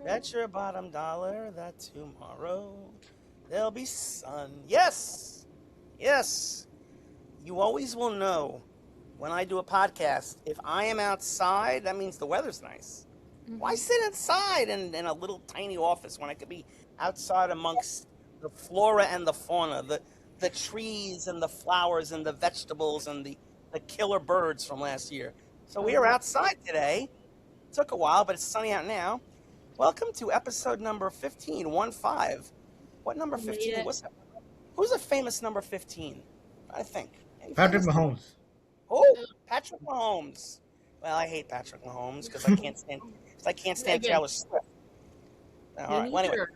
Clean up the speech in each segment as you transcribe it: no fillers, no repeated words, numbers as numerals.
Bet your bottom dollar that tomorrow there'll be sun. Yes! Yes! You always will know when I do a podcast, if I am outside, that means the weather's nice. Why sit inside in a little tiny office when I could be outside amongst the flora and the fauna, the trees and the flowers and the vegetables and the killer birds from last year? So we are outside today. Took a while, but it's sunny out now. Welcome to episode number 15, 1-5. What number 15? Who's a famous number 15? I think. Any Patrick famous Mahomes. Oh, Patrick Mahomes. Well, I hate Patrick Mahomes because I can't stand Again. Taylor Swift. All right. Well, anyway, Sure.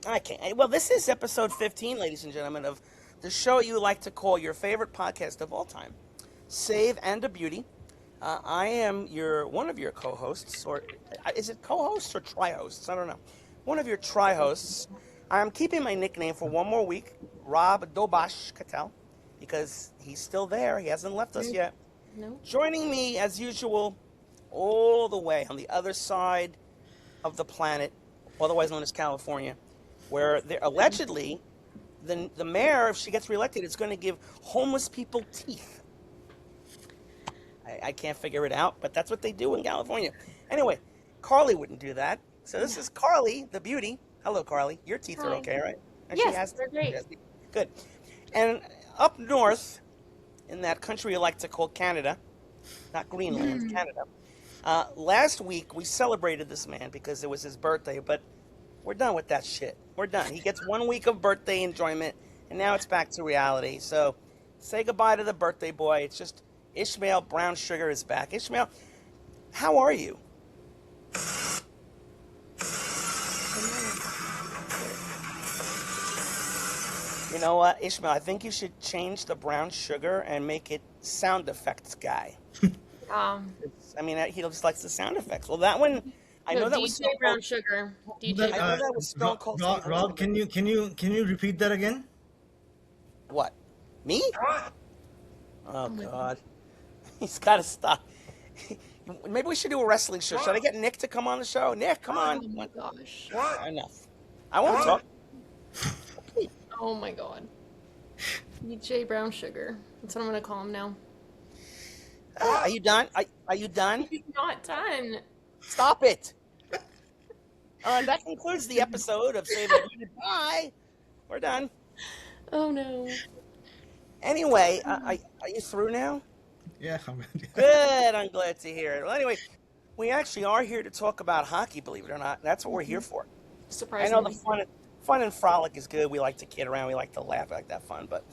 I can't. Well, this is episode 15, ladies and gentlemen, of the show you like to call your favorite podcast of all time, Save and a Beauty. I am one of your co-hosts, or is it co-hosts or tri-hosts? I don't know. One of your tri-hosts. I'm keeping my nickname for one more week, Rob Dobash Cattell, because he's still there. He hasn't left us yet. No. Joining me, as usual, all the way on the other side of the planet, otherwise known as California, where allegedly the mayor, if she gets reelected, is going to give homeless people teeth. I can't figure it out, but that's what they do in California. Anyway, Carly wouldn't do that. So this is Carly, the beauty. Hello, Carly. Your teeth are Hi. okay, right? And Yes, they're great. Good. And up north, in that country you like to call Canada, not Greenland, Canada, last week we celebrated this man because it was his birthday, but we're done with that shit. We're done. He gets 1 week of birthday enjoyment, and now it's back to reality. So say goodbye to the birthday boy. It's just Ismail Brown Sugar is back. Ismail, how are you? You know what, Ishmael, I think you should change the brown sugar and make it sound effects guy. I mean, he just likes the sound effects. Well, that one, I know that was DJ Brown Sugar. DJ. I know that was Stone Cold. Rob, can you repeat that again? What? Me? Oh, God. He's got to stop. Maybe we should do a wrestling show. Should I get Nick to come on the show? Nick, come on. Oh my gosh. Enough. I won't talk. Oh my god. DJ Brown Sugar. That's what I'm gonna call him now. Are you done? Are you done? He's not done. Stop it. That concludes the episode of Save It. Bye. We're done. Oh no. Anyway, are you through now? Yeah, I'm ready. Good. I'm glad to hear it. Well, anyway, we actually are here to talk about hockey, believe it or not. That's what we're here for. I Surprisingly. know the fun and frolic is good. We like to kid around. We like to laugh. We like that fun. But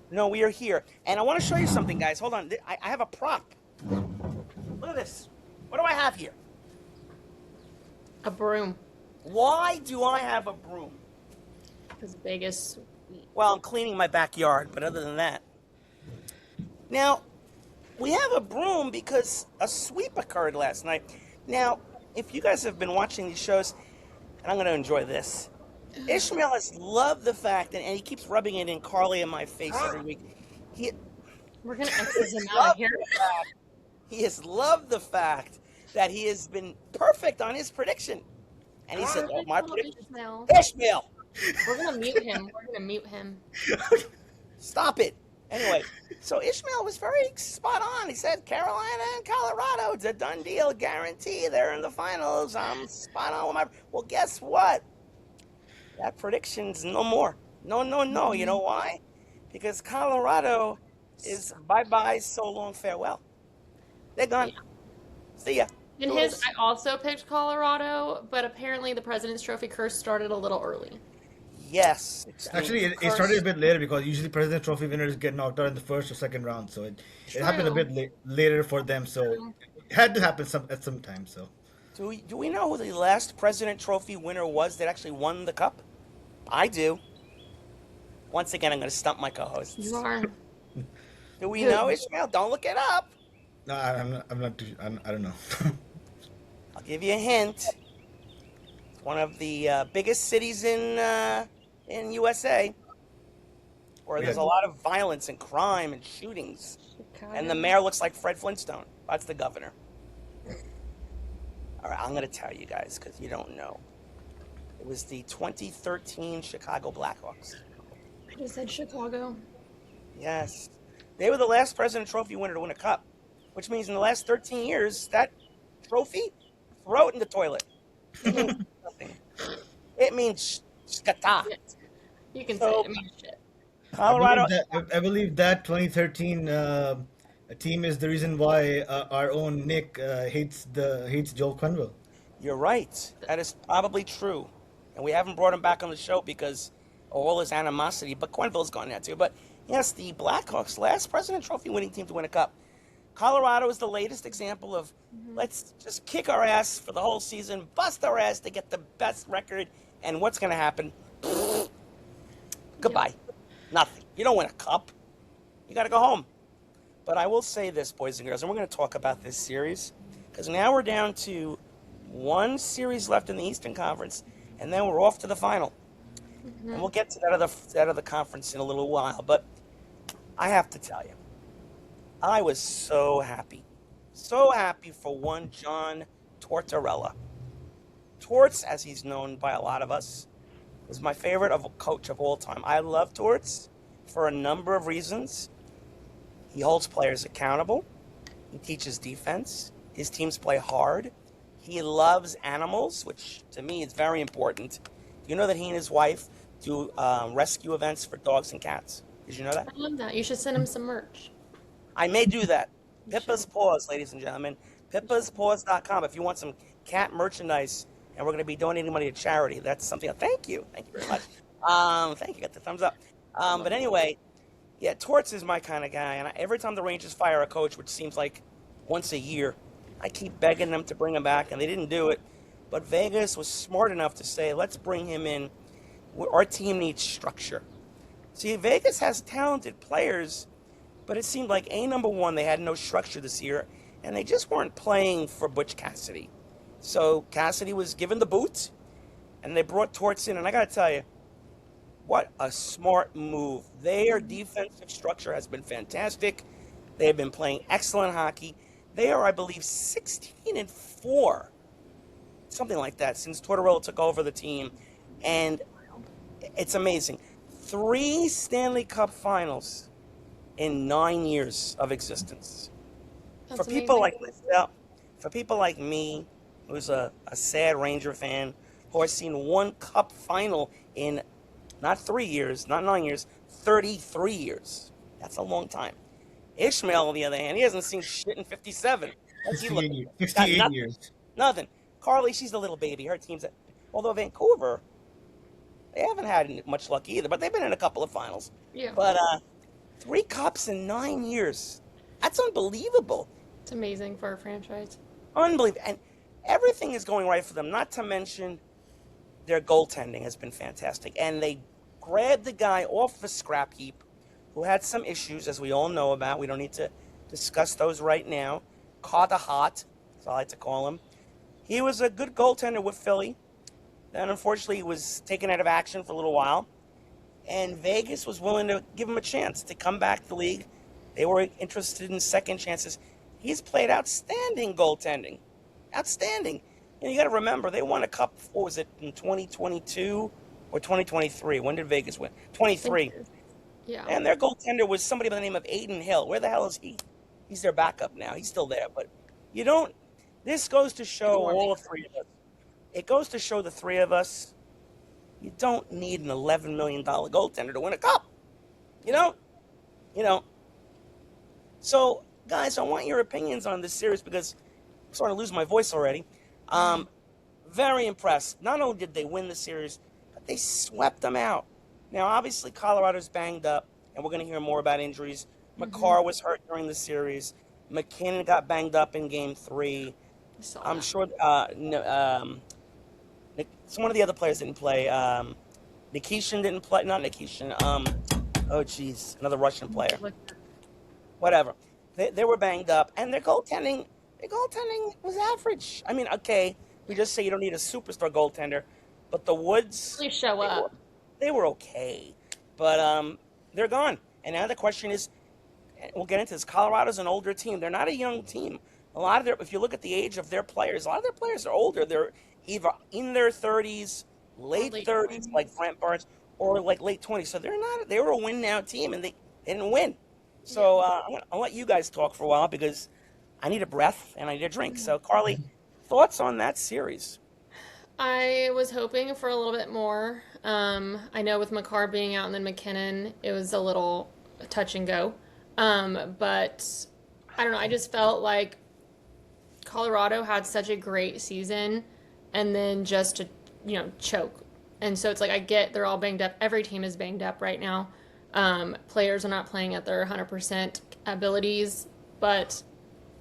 no, we are here. And I want to show you something, guys. Hold on. I have a prop. Look at this. What do I have here? A broom. Why do I have a broom? As big as Well, I'm cleaning my backyard, but other than that. Now, we have a broom because a sweep occurred last night. Now, if you guys have been watching these shows, and I'm going to enjoy this, Ishmael has loved the fact, and he keeps rubbing it in Carly and my face every week. we're gonna exit him out of here. He has loved the fact that he has been perfect on his prediction. And he said, oh, my prediction. Ismail. Ishmael, We're gonna mute him. We're gonna mute him. stop it. Anyway, so Ishmael was very spot on. He said Carolina and Colorado, it's a done deal, guarantee they're in the finals. I'm spot on with my. Well, guess what? That prediction's no more. No. You know why? Because Colorado is bye-bye, so long, farewell. They're gone. Yeah. See ya. In his, I also picked Colorado, but apparently the President's Trophy curse started a little early. Yes. Actually, it started a bit later because usually President's Trophy winners get knocked out in the first or second round, so it happened a bit later for them. So it had to happen at some time. So Do we know who the last President Trophy winner was that actually won the cup? I do. Once again, I'm going to stump my co-hosts. You are. Do we know, Ishmael? Don't look it up. no, I'm not too. I don't know. I'll give you a hint. It's one of the biggest cities in USA, where there's a lot of violence and crime and shootings. Chicago. And the mayor looks like Fred Flintstone. That's the governor. All right, I'm going to tell you guys because you don't know. It was the 2013 Chicago Blackhawks. I just said Chicago. Yes. They were the last President Trophy winner to win a cup, which means in the last 13 years, that trophy, throw it in the toilet. It means nothing. It means skata. Yeah. You can say So, it. I mean, shit. Colorado, I believe that 2013 team is the reason why our own Nick hates Joel Quenneville. you're right. That is probably true. And we haven't brought him back on the show because of all his animosity, but Quenneville's gone there too. But yes, the Blackhawks, last President Trophy winning team to win a cup. Colorado is the latest example of let's just kick our ass for the whole season, bust our ass to get the best record, and what's going to happen? Goodbye. Nothing. You don't win a cup. You got to go home. But I will say this, boys and girls, and we're going to talk about this series because now we're down to one series left in the Eastern Conference, and then we're off to the final. And we'll get to that other conference in a little while. But I have to tell you, I was so happy for one John Tortorella. Torts, as he's known by a lot of us, is my favorite coach of all time. I love Torts for a number of reasons. He holds players accountable. He teaches defense. His teams play hard. He loves animals, which to me is very important. Do you know that he and his wife do rescue events for dogs and cats? Did you know that? I love that. You should send him some merch. I may do that. Pippa's Paws, ladies and gentlemen. Pippaspaws.com if you want some cat merchandise, and we're going to be donating money to charity. That's something. Thank you very much. Thank you. Got the thumbs up. But anyway, yeah, Torts is my kind of guy, and every time the Rangers fire a coach, which seems like once a year, I keep begging them to bring him back, and they didn't do it. But Vegas was smart enough to say, let's bring him in. Our team needs structure. See, Vegas has talented players, but it seemed like number one, they had no structure this year, and they just weren't playing for Butch Cassidy. So Cassidy was given the boot, and they brought Torts in, and I got to tell you, what a smart move. Their defensive structure has been fantastic. They have been playing excellent hockey. They are, I believe, 16-4, something like that, since Tortorella took over the team, and it's amazing. 3 Stanley Cup Finals in 9 years of existence. That's For people amazing. like myself, for people like me, who's a sad Ranger fan, who has seen one Cup Final in not 3 years, not 9 years, 33 years. That's a long time. Ismail, on the other hand, he hasn't seen shit in 57. What's he 68 looking years. for? 68 Got years. nothing. Carly, she's the little baby. Her team's although Vancouver, they haven't had much luck either, but they've been in a couple of finals. Yeah. But 3 cups in 9 years. That's unbelievable. It's amazing for our franchise. Unbelievable. And everything is going right for them, not to mention their goaltending has been fantastic. And they grabbed the guy off the scrap heap who had some issues, as we all know about. We don't need to discuss those right now. Carter Hart, as I like to call him. He was a good goaltender with Philly. Then, unfortunately, he was taken out of action for a little while. And Vegas was willing to give him a chance to come back to the league. They were interested in second chances. He's played outstanding goaltending. Outstanding. And you got to remember, they won a cup, what was it, in 2022 or 2023? When did Vegas win? 23. Yeah. And their goaltender was somebody by the name of Aiden Hill. Where the hell is he? He's their backup now. He's still there. But you don't, this goes to show all three of us. It goes to show the three of us, you don't need an $11 million goaltender to win a cup. You know? You know. So, guys, I want your opinions on this series because I'm starting to lose my voice already. Very impressed. Not only did they win the series, but they swept them out. Now, obviously, Colorado's banged up, and we're going to hear more about injuries. McCarr was hurt during the series. McKinnon got banged up in Game 3. I'm sure some of the other players didn't play. Nikishin didn't play. Not Nikishin. Oh, geez. Another Russian player. Whatever. They were banged up, and their goaltending was average. I mean, okay, we just say you don't need a superstar goaltender, but the Woods... Please show up. They were okay, but they're gone. And now the question is, we'll get into this, Colorado's an older team. They're not a young team. A lot of if you look at the age of their players, a lot of their players are older. They're either in their 30s late late 30s like 20s. Brent Burns, or like late 20s. So they were a win now team, and they didn't win. Yeah. So I'll let you guys talk for a while because I need a breath and I need a drink. So Carly, thoughts on that series? I was hoping for a little bit more. I know with McCarr being out and then McKinnon, it was a little touch and go. But I don't know. I just felt like Colorado had such a great season and then just to, choke. And so it's like I get they're all banged up. Every team is banged up right now. Players are not playing at their 100% abilities, but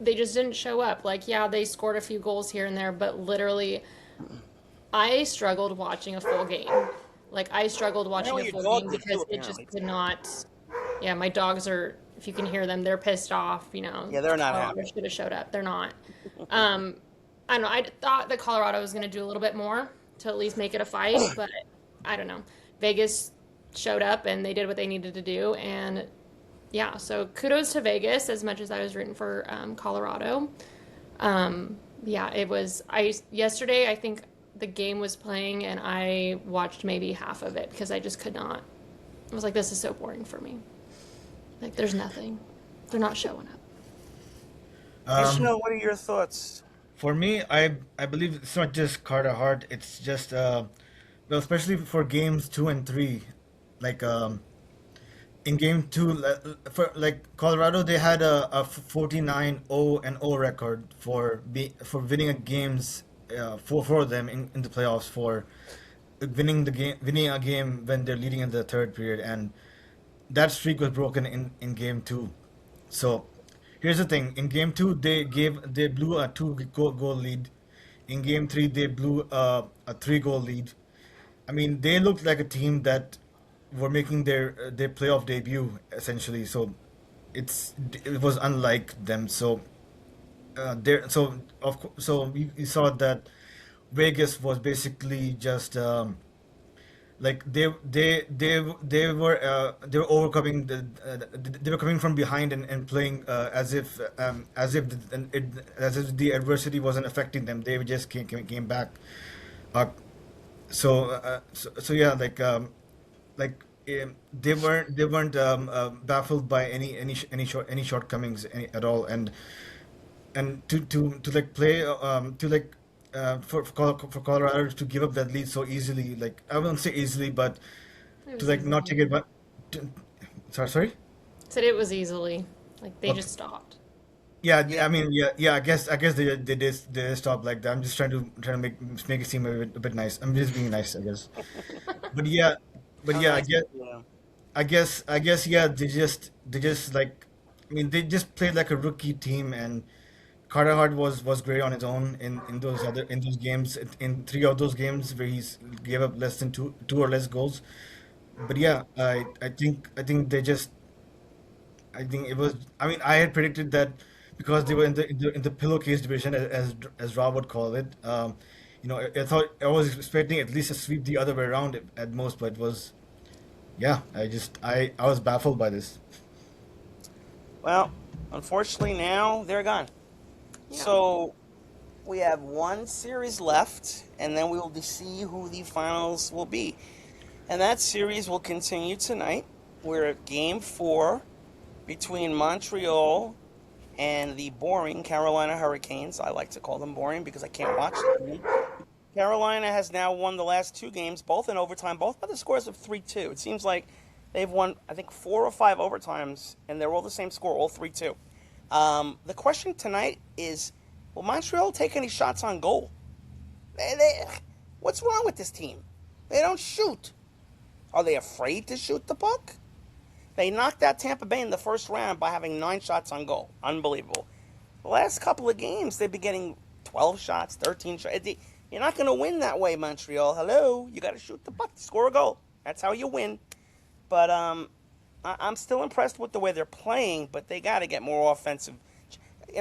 they just didn't show up. Like, yeah, they scored a few goals here and there, but literally, I struggled watching a full game. Like, I struggled watching a Apparently your full dog game did too. because it just Apparently, could not. Yeah, my dogs are, if you can hear them, they're pissed off. yeah, they're not Colorado happy. should have showed up. They're not. Um, I don't know. I thought that Colorado was going to do a little bit more to at least make it a fight, but I don't know. Vegas showed up and they did what they needed to do. And yeah, so kudos to Vegas as much as I was rooting for Colorado. Yeah, it was. Yesterday, I think the game was playing and I watched maybe half of it because I just could not. I was like, this is so boring for me. Like, there's nothing. They're not showing up. Um, Ishmael, what are your thoughts? for me, I believe it's not just Carter Hart. It's just well, especially for games 2 and 3, like in game two, for like Colorado, they had a 49-0-0 record for winning a games for them in the playoffs, for winning a game when they're leading in the third period, and that streak was broken in game two. So here's the thing: in game two, they blew a two goal lead. In game three, they blew a 3 goal lead. I mean, they looked like a team that were making their playoff debut essentially. So it was unlike them. So there, so you saw that Vegas was basically just like they were overcoming they were coming from behind and playing as if the adversity wasn't affecting them. They just came back. Uh, so yeah, they weren't baffled by any shortcomings at all, and to like play to like for Colorado to give up that lead so easily, like I won't say easily, but It to was like not easily. take it back. To, sorry. Said it was easily. Like, they Okay. just stopped. Yeah, Yeah, I mean, yeah. I guess they did stop like that. I'm just trying to make it seem a bit nice. I'm just being nice, I guess. But yeah, but how yeah, nice. Yeah. I guess, yeah, they just like, I mean, they just played like a rookie team, and Carter Hart was great on his own in those games, in 3 of those games where he's gave up less than two or less goals. But yeah, I think I think it was. I mean, I had predicted that because they were in the pillowcase division, as Rob would call it. I thought I was expecting at least a sweep the other way around at most, but it was, yeah. I was baffled by this. Well, unfortunately now they're gone. Yeah. So we have one series left, and then we will see who the finals will be. And that series will continue tonight. We're at game four between Montreal and the boring Carolina Hurricanes. I like to call them boring because I can't watch them. Carolina has now won the last 2 games, both in overtime, both by the scores of 3-2. It seems like they've won, I think, 4 or 5 overtimes, and they're all the same score, all 3-2. The question tonight is, will Montreal take any shots on goal? What's wrong with this team? They don't shoot. Are they afraid to shoot the puck? They knocked out Tampa Bay in the first round by having 9 shots on goal. Unbelievable. The last couple of games, they've been getting 12 shots, 13 shots. You're not going to win that way, Montreal. Hello? You got to shoot the puck, score a goal. That's how you win. But I'm still impressed with the way they're playing, but they got to get more offensive.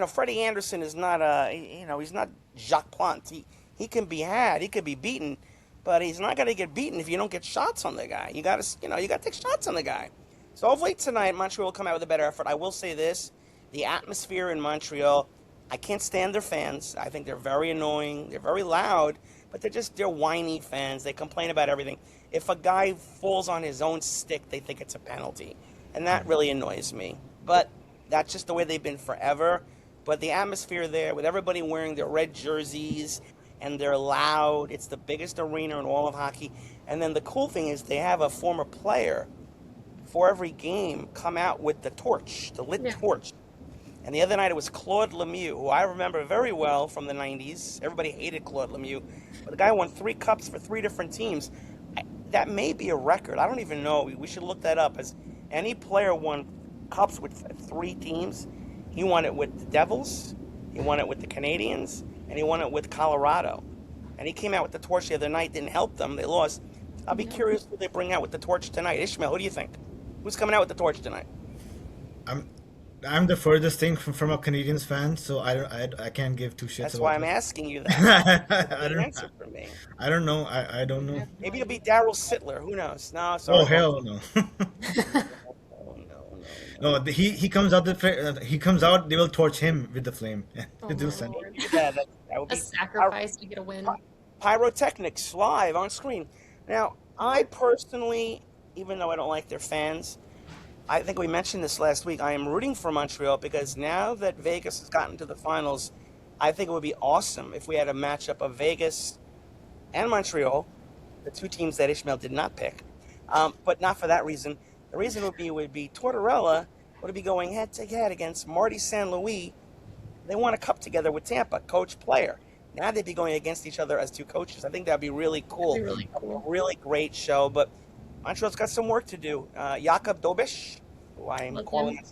Freddie Anderson is not he's not Jacques Plante. He can be had, he could be beaten, but he's not going to get beaten if you don't get shots on the guy. You got to take shots on the guy. So hopefully tonight Montreal will come out with a better effort. I will say this, the atmosphere in Montreal, I can't stand their fans. I think they're very annoying. They're very loud. but they're whiny fans. They complain about everything. If a guy falls on his own stick, they think it's a penalty, and that really annoys me. But that's just the way they've been forever. But the atmosphere there, with everybody wearing their red jerseys, and they're loud. It's the biggest arena in all of hockey. And then the cool thing is they have a former player for every game come out with the torch, the lit Yeah. torch. And the other night it was Claude Lemieux, who I remember very well from the 90s. Everybody hated Claude Lemieux. But the guy won 3 cups for 3 different teams. That may be a record. I don't even know. We should look that up. As any player won cups with 3 teams. He won it with the Devils, he won it with the Canadiens, and he won it with Colorado. And he came out with the torch the other night. Didn't help them. They lost. I'll be curious who they bring out with the torch tonight. Ishmael, who do you think? Who's coming out with the torch tonight? I'm I'm the furthest thing from a Canadians fan, so I can't give two shits That's why about I'm it. asking you that. I The don't answer for me. I don't know. I don't know. Maybe it'll be Daryl Sittler. Who knows? No, Oh sorry. hell no. No, no, No, he comes out he comes out. They will torch him with the flame. Oh They'll my send. lord. that would A be sacrifice to get a win. pyrotechnics live on screen. Now, I personally, even though I don't like their fans, I think we mentioned this last week. I am rooting for Montreal because now that Vegas has gotten to the finals, I think it would be awesome if we had a matchup of Vegas and Montreal, the two teams that Ishmael did not pick. But not for that reason. The reason would be Tortorella would be going head to head against Marty St. Louis. They won a cup together with Tampa, coach player. Now they'd be going against each other as two coaches. I think that'd be really cool. That'd be really cool. A really great show. But Montreal's got some work to do. Jakob Dobish, who I'm Love calling him.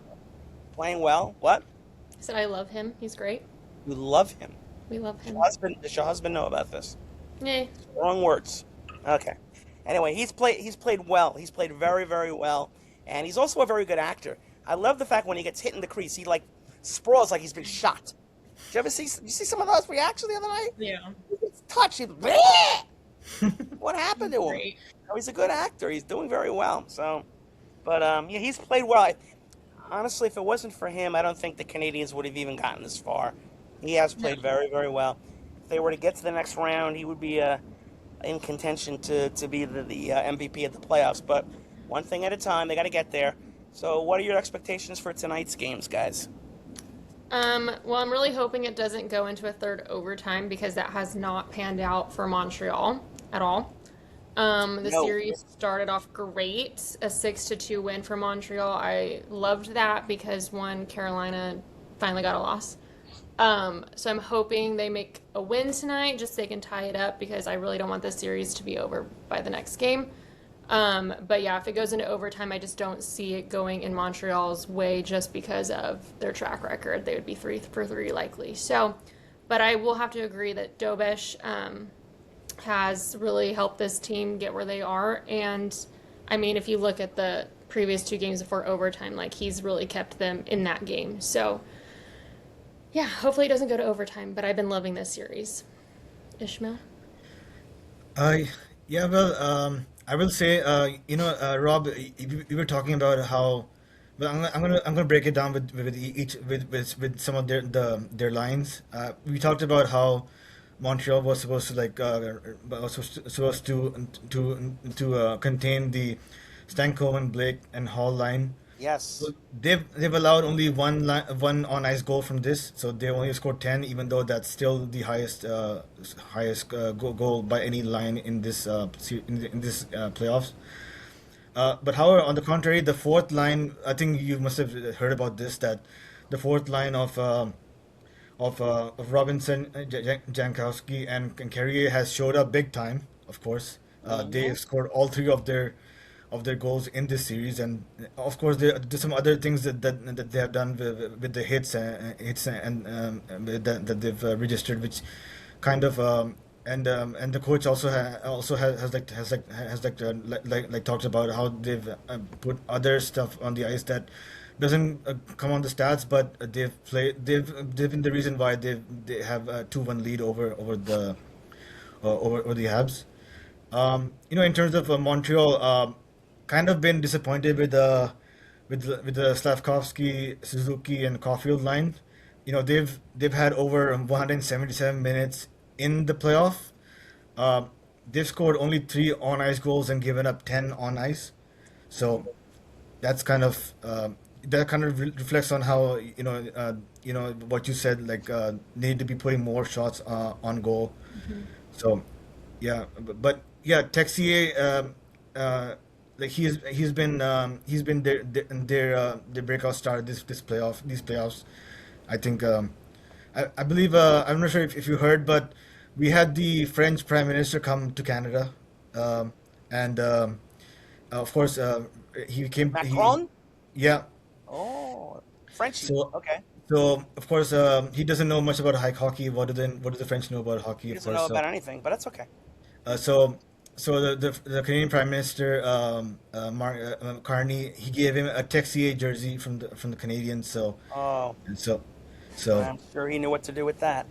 playing well. What? I said I love him. He's great. You love him. We love him. Does your husband know about this? Yeah. Wrong words. Okay. Anyway, he's played well. He's played very, very well. And he's also a very good actor. I love the fact when he gets hit in the crease, he like sprawls like he's been shot. Did you ever see some of those reactions the other night? Yeah. He gets touched. He's, what happened to him? Great. No, he's a good actor. He's doing very well. So, but yeah, he's played well. Honestly, if it wasn't for him, I don't think the Canadians would have even gotten this far. He has played very, very well. If they were to get to the next round, he would be in contention to be the MVP of the playoffs. But one thing at a time, they got to get there. So, what are your expectations for tonight's games, guys? Well, I'm really hoping it doesn't go into a third overtime because that has not panned out for Montreal at all. The No. series started off great, a 6-2 win for Montreal. I loved that because Carolina finally got a loss. So I'm hoping they make a win tonight, just so they can tie it up because I really don't want this series to be over by the next game. But yeah, if it goes into overtime, I just don't see it going in Montreal's way just because of their track record. They would be 3-for-3 likely. So, but I will have to agree that Dobish has really helped this team get where they are. And I mean, if you look at the previous 2 games before overtime, like he's really kept them in that game. So yeah, hopefully it doesn't go to overtime. But I've been loving this series. Ishmael? I yeah, well, I will say, Rob, you were talking about how. Well, I'm gonna break it down with each with some of their lines. We talked about how Montreal was supposed to supposed to contain the Stankoven, Blake, and Hall line. Yes. So they've allowed only one on ice goal from this, so they only scored 10, even though that's still the highest goal by any line in this in this playoffs. But however, on the contrary, the fourth line, I think you must have heard about this, that the fourth line of Robinson, Jankowski, and Carrier has showed up big time. Of course, they scored all 3 of their goals in this series, and of course there's some other things that they have done with the hits and that they've registered, which kind of and the coach also has talked about how they've put other stuff on the ice that doesn't come on the stats, but they've been the reason why they have a 2-1 lead over the Habs. In terms of Montreal, kind of been disappointed with the Slavkovsky, Suzuki, and Caulfield line. They've had over 177 minutes in the playoff, um, they've scored only 3 on ice goals and given up 10 on ice. So that's kind of that kind of reflects on how what you said, like need to be putting more shots on goal. So yeah, but yeah, Texier, like he's been their breakout star these playoffs. I think I believe I'm not sure if you heard, but we had the French Prime Minister come to Canada, and of course he came he Macron? yeah. Oh, Frenchie. So, Okay. so of course, he doesn't know much about hockey. What do the French know about hockey? He Of doesn't know course. So, about anything, but that's okay. uh, so, so the Canadian Prime Minister, Mark Carney, he gave him a Texier jersey from the Canadians. Oh, And so, so I'm sure he knew what to do with that.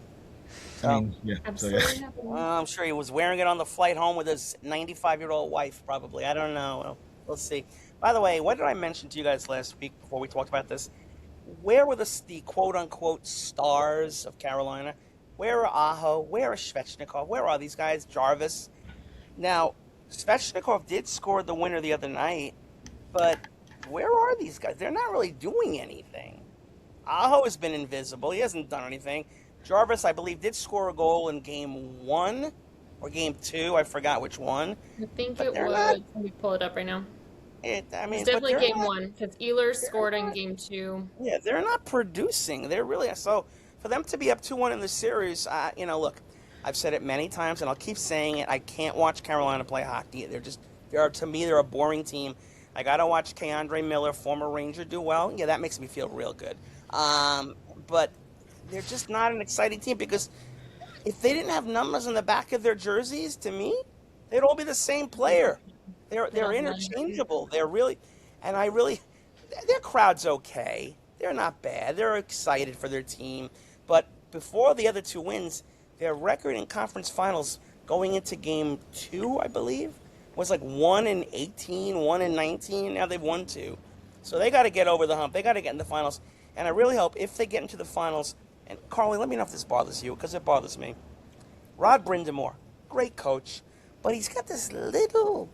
I So, mean, yeah. So yeah. Absolutely nothing. I'm sure he was wearing it on the flight home with his 95-year-old wife, probably. I don't know. We'll see. By the way, what did I mention to you guys last week before we talked about this? Where were the quote unquote stars of Carolina? Where are Aho? Where are Svechnikov? Where are these guys? Jarvis. Now, Svechnikov did score the winner the other night, but where are these guys? They're not really doing anything. Aho has been invisible. He hasn't done anything. Jarvis, I believe, did score a goal in game one or game two. I forgot which one. I think But it they're not. was. Let me pull it up right now. I It was mean, but definitely they're game not. one because Ehlers They're scored in not. game two. Yeah, they're not producing. They're really so for them to be up 2-1 in the series. Look, I've said it many times, and I'll keep saying it. I can't watch Carolina play hockey. To me, they're a boring team. I gotta watch Keandre Miller, former Ranger, do well. Yeah, that makes me feel real good. But they're just not an exciting team because if they didn't have numbers on the back of their jerseys, to me, they'd all be the same player. They They're don't have anything. interchangeable. They're really, and I really, their crowd's okay. They're not bad. They're excited for their team. But before the other two wins, their record in conference finals going into game two, I believe, was like 1-18, 1-19. Now they've won two. So they got to get over the hump. They got to get in the finals. And I really hope if they get into the finals, and Carly, let me know if this bothers you, because it bothers me. Rod Brindamore, great coach, but he's got this little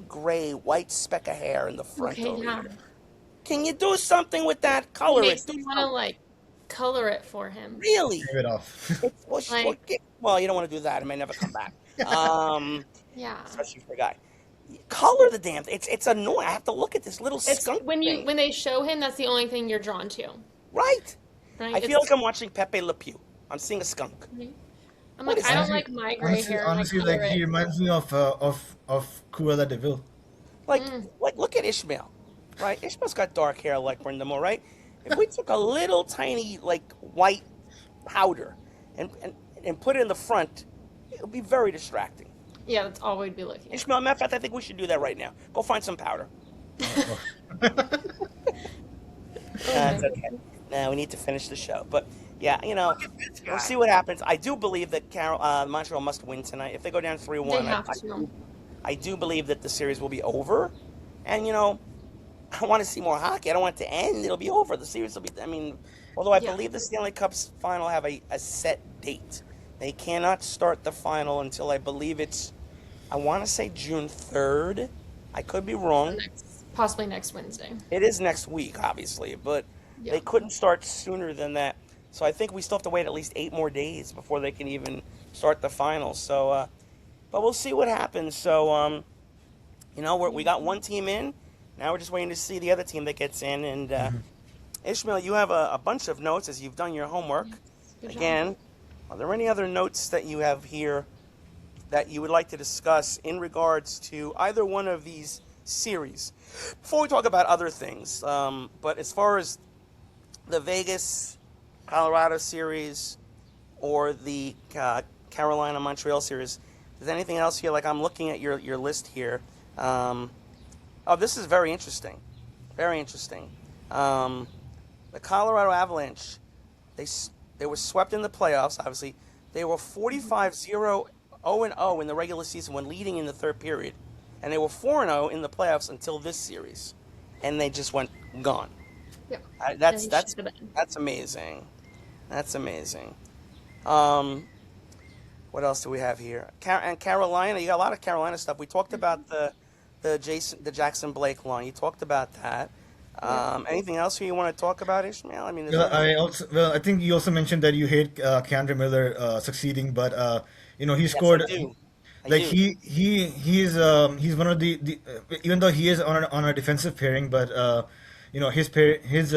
gray white speck of hair in the front Okay, over yeah. here. Can you do something with that? It Color it. makes Do me want to something. like color it for him. Really? Shave it off. Like, Well, you don't want to do that. It may never come back. Um, yeah. Especially for a guy. Color the damn thing. It's annoying. I have to look at this little It's skunk when thing. they show him, that's the only thing you're drawn to, Right. right? I feel like I'm watching Pepe Le Pew. I'm seeing a skunk. I'm What like, is I don't that? honestly, like my gray honestly, hair, and I honestly, color like he it. reminds me of Cruella de Vil. Like, Mm. look at Ishmael, right? Ishmael's got dark hair like Brindamore, right? If we took a little tiny like white powder and put it in the front, it would be very distracting. Yeah, that's all we'd be looking at. Ishmael, matter of fact, I think we should do that right now. Go find some powder. Oh, Oh my That's okay. goodness. Now we need to finish the show, but yeah, we'll see what happens. I do believe that Montreal must win tonight. If they go down three They one, have to. I do believe that the series will be over, and I want to see more hockey. I don't want it to end. It'll be over. The series will be. I mean, although I Yeah. believe the Stanley Cup's final have a set date. They cannot start the final until I believe it's. I want to say June 3rd. I could be wrong. Possibly next Wednesday. It is next week, obviously, but Yeah. they couldn't start sooner than that. So I think we still have to wait at least 8 more days before they can even start the finals. So, but we'll see what happens. So, we got one team in. Now we're just waiting to see the other team that gets in. And Ishmael, you have a bunch of notes as you've done your homework. Good job. Again, are there any other notes that you have here that you would like to discuss in regards to either one of these series? Before we talk about other things, but as far as the Vegas Colorado series or the Carolina Montreal series, is there anything else here? Like I'm looking at your list here. This is very interesting. Very interesting. The Colorado Avalanche, they were swept in the playoffs, obviously. They were 45-0, 0-0 in the regular season when leading in the third period. And they were 4-0 in the playoffs until this series. And they just went gone. Yeah. That's And that's shit the bed. that's amazing. That's amazing. What What else do we have here? And Carolina, you got a lot of Carolina stuff. We talked about the Jackson Blake line. You talked about that. Yep. Anything else you want to talk about, Ishmael? I mean, is there Well, anything? I think you also mentioned that you hate Keandre Miller succeeding, but he Yes, I scored do. I like do. he's one of the even though he is on a defensive pairing, but his pair his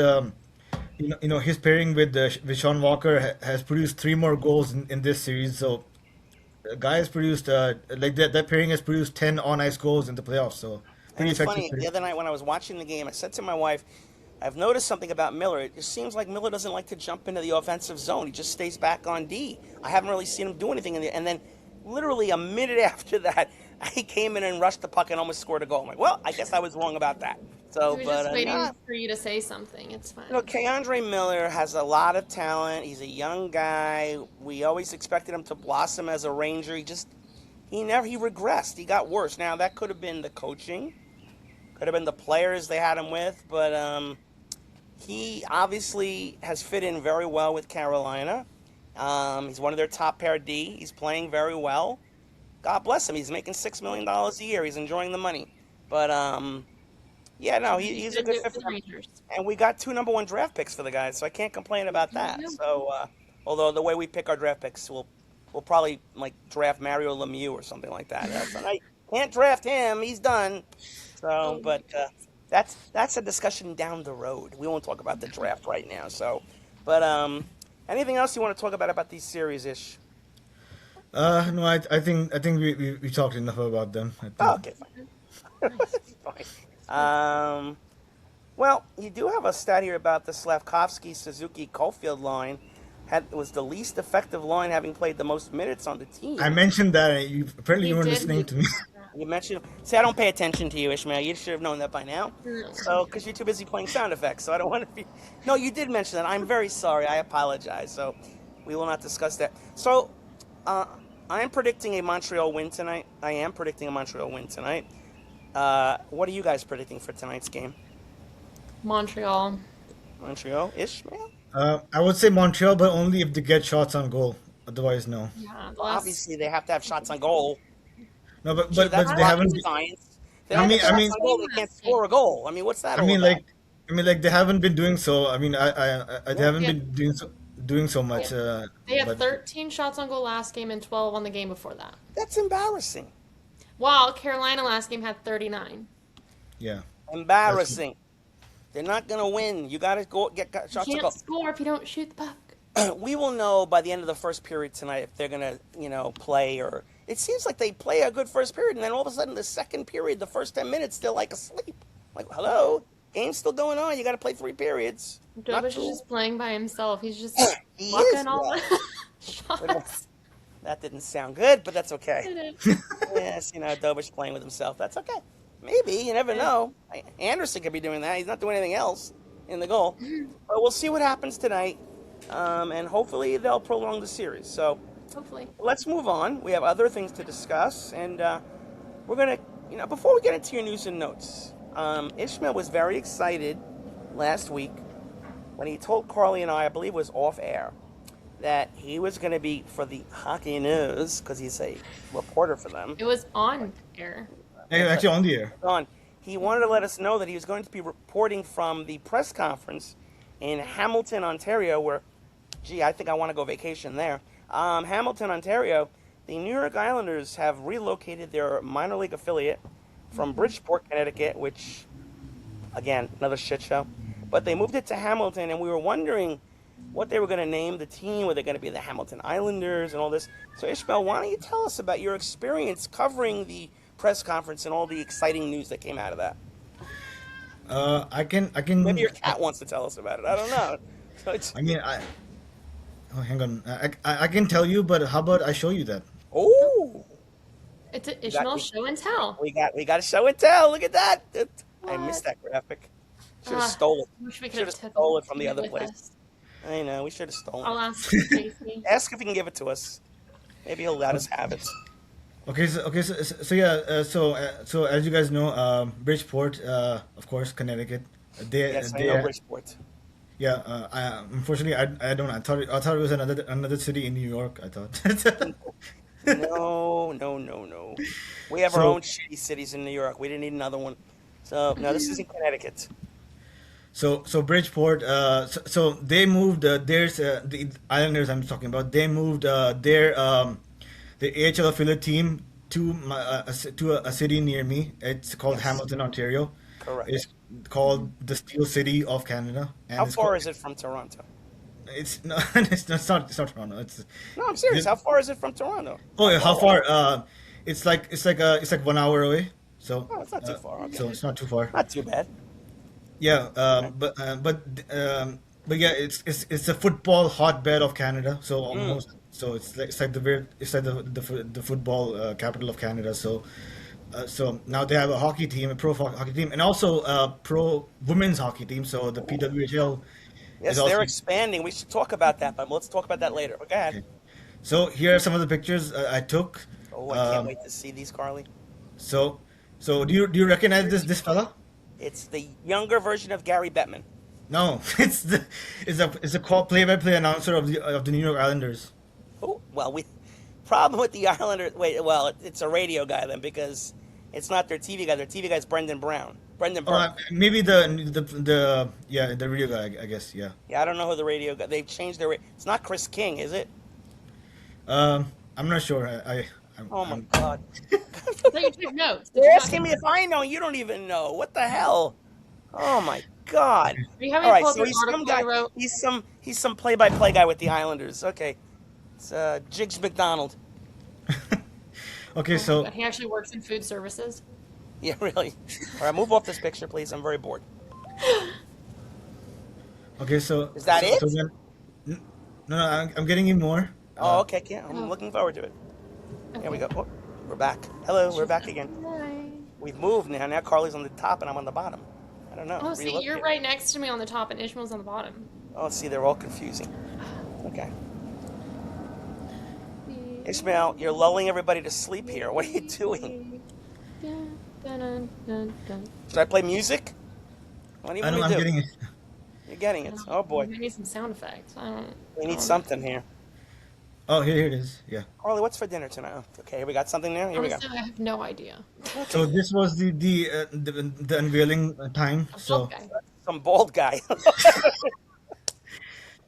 pairing with Sean Walker has produced three more goals in this series. So the guy has produced like that pairing has produced 10 on ice goals in the playoffs. So And pretty it's effective funny, the pairing. other night when I was watching the game, I said to my wife, I've noticed something about Miller. It just seems like Miller doesn't like to jump into the offensive zone. He just stays back on D. I haven't really seen him do anything in the, and then literally a minute after that, he came in and rushed the puck and almost scored a goal. I'm like, well, I guess I was wrong about that. He So, was but just waiting nah. for you to say something. It's fine. Keandre Miller has a lot of talent. He's a young guy. We always expected him to blossom as a Ranger. He regressed. He got worse. Now that could have been the coaching, could have been the players they had him with, but he obviously has fit in very well with Carolina. He's one of their top pair D. He's playing very well. God bless him. He's making $6 million a year. He's enjoying the money. But yeah, no, He he's a should good do it fit for for the them. Rangers. And we got two number one draft picks for the guys, so I can't complain about You that. do. So although the way we pick our draft picks, we'll probably like draft Mario Lemieux or something like that. So I can't draft him. He's done. So, Oh my but that's a discussion down the road. We won't talk about the draft right now. So, but anything else you want to talk about these series ish? No, I think we talked enough about them. I Oh, think. okay, Nice. fine. Fine. Well, you do have a stat here about the Slavkovsky Suzuki Caulfield line. Was the least effective line, having played the most minutes on the I team. mentioned that apparently You you weren't did listening to me. mention that. You mentioned. See, I don't pay attention to you, Ishmael. You should have known that by now. No. So, because you're too busy playing sound effects, so I don't want to be. No, you did mention that. I'm very sorry. I apologize. So, we will not discuss that. So, uh, I am predicting a Montreal win tonight. I am predicting a Montreal win tonight. What are you guys predicting for tonight's game? Montreal. Montreal, Ishmael? I would say Montreal, but only if they get shots on goal. Otherwise, no. Yeah, the Well, last. obviously, they have to have shots on goal. No, but Gee, but that's but they Last rocket haven't. game, science. If they I don't they mean, get had I a shots mean, on good goal, game they can't last game. score a goal. I mean, what's that I all mean, about? like they haven't been doing so. I mean, they Yeah. haven't They had, been doing so they much. had, they had But 13 shots on goal last game and 12 on the game before that. That's embarrassing. While Carolina last game had 39. yeah, that's Embarrassing. They're not going to win. You got to go get You shots on can't goal. score if you don't shoot the puck. We will know by the end of the first period tonight if they're going to, play or. It seems like they play a good first period, and then all of a sudden, the second period, the first 10 minutes, they're like asleep. Like, hello, game's still going on. You got to play 3 periods, not Dobish is two. just playing by himself. He's just He is. blocking all Yeah. the We don't- shots. That didn't sound good, but that's okay. Did it. Yes, Dobish playing with himself. That's okay. Maybe. You never Yeah. know. Anderson could be doing that. He's not doing anything else in the goal. But we'll see what happens tonight. And hopefully they'll prolong the series. So Hopefully. let's move on. We have other things to discuss. And we're going to, before we get into your news and notes, Ishmael was very excited last week when he told Carly and I believe it was off air, that he was going to be for the Hockey News because he's a reporter for them. It was on air. actually on the air. On. He wanted to let us know that he was going to be reporting from the press conference in Hamilton, Ontario, where, gee, I think I want to go vacation there. Hamilton, Ontario, the New York Islanders have relocated their minor league affiliate from Bridgeport, Connecticut, which, again, another shit show. But they moved it to Hamilton, and we were wondering what they were going to name the team. Were they going to be the Hamilton Islanders and all this? So, Ishmael, why don't you tell us about your experience covering the press conference and all the exciting news that came out of that? I can Maybe your cat wants to tell us about it. I don't know. So it's, I mean Oh, hang on. I can tell you, but how about I show you that? oh, It's an we got Ishmael we, show and tell. we got a show and tell. Look at that. I missed What? that graphic. Should have Ah, stole it. I wish we could Should have have taken stole it from the it other with place. us. I know. We should have stolen I'll it. ask Stacy. Ask if he can give it to us. Maybe he'll let us have it. So yeah, so as you guys know, Bridgeport, of course, Connecticut. Yes, I know They Bridgeport. Yeah. Unfortunately, I don't. I thought it was another city in New York. I thought. No, no, no, no. We have our So own shitty cities in New York. We didn't need another one. So no, this is in Connecticut. so Bridgeport. So they moved. There's the Islanders I'm talking about. They moved the AHL affiliate team to a city near me. It's called Yes, Hamilton, Ontario. correct. It's called the Steel City of Canada, How and far is it from Toronto? it's no, it's not Toronto. No, I'm serious. How far is it from Toronto? Oh, yeah, how far? It's like 1 hour away. So Oh, it's not too far. Okay, so it's not too far. not too bad. Yeah, Okay. but yeah, it's a football hotbed of Canada. So Mm. almost so it's like the football capital of Canada. So now they have a hockey team, a hockey team, and also a pro women's hockey team. So the PWHL is Yes, they're also expanding. We should talk about that, but let's talk about that later. But go ahead. okay. So here are some of the pictures I took. Oh, I can't Um, wait to see these, Carly. so so do you recognize this fella? It's the younger version of Gary Bettman. No, it's a play-by-play announcer of the New York Islanders. Oh, well, we problem with the Islanders. Wait, well, it's a radio guy then because it's not their TV guy. Their TV guy's Brendan Brown, Brendan Burke. Maybe the yeah, the radio guy, I guess, yeah. Yeah, I don't know who the radio guy. They've changed their. It's not Chris King, is it? I'm not sure. Oh my I'm God! So you took notes. Did You're you not asking take me if I know. You don't even know. What the hell? Oh my God! Are you having All to right, pull up so an he's some article I guy. wrote? He's some play-by-play guy with the Islanders. Okay, it's Jiggs McDonald. okay, Oh my so God, he actually works in food services. Yeah, really. All right, move off this picture, please. I'm very bored. okay, so Is that so, it? so then no, I'm getting you more. Oh, okay. Yeah, I'm Oh, looking forward to it. Here we okay. go. Oh, we're back. Hello, we're She's back like, again. "Hi." We've moved now. Now Carly's on the top and I'm on the bottom. I don't know. Oh, see, you're Relocate. right next to me on the top, and Ishmael's on the bottom. Oh, see, they're all confusing. Okay. Ismail, you're lulling everybody to sleep here. What are you doing? Should I play music? What do you I want know me I'm to do? getting it. You're getting it. Oh boy. We need some sound effects. We I need don't know. something here. Oh, here it is. Yeah. Carly, what's for dinner tonight? Oh, okay, we got something there. Here we go. Honestly, I have no idea. So Okay. this was the unveiling time. A bald So guy. Some bald guy.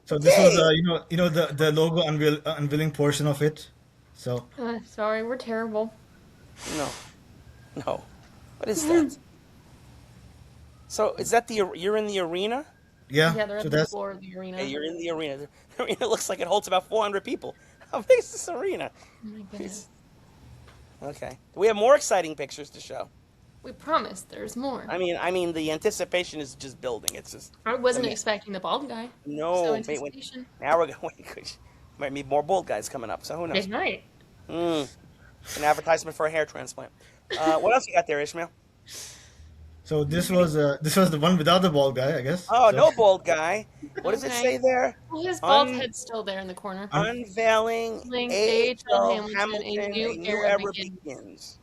so this was Okay. the logo unveiling portion of it. So Sorry, we're terrible. No. No. What is that? So is that you're in the arena? yeah, Yeah, they're so at the that's floor of the Yeah, arena. you're in the arena. The arena looks like it holds about 400 people. How big is this arena? Oh my goodness. Okay. We have more exciting pictures to show. We promise there's more. I mean, the anticipation is just building. It's just I wasn't ama- expecting the bald guy. no. So Wait, anticipation. now we're going. Might be more bald guys coming up. So who knows? Big night. Mm, an advertisement for a hair transplant. What else you got there, Ishmael? so this was the one without the bald guy, I guess. Oh, So no bald guy. What does it Okay. say there? Well, his bald Un, head's still there in the corner. un, unveiling Link AHL AHL Hamilton, a Hamilton, new a new era era begins. begins.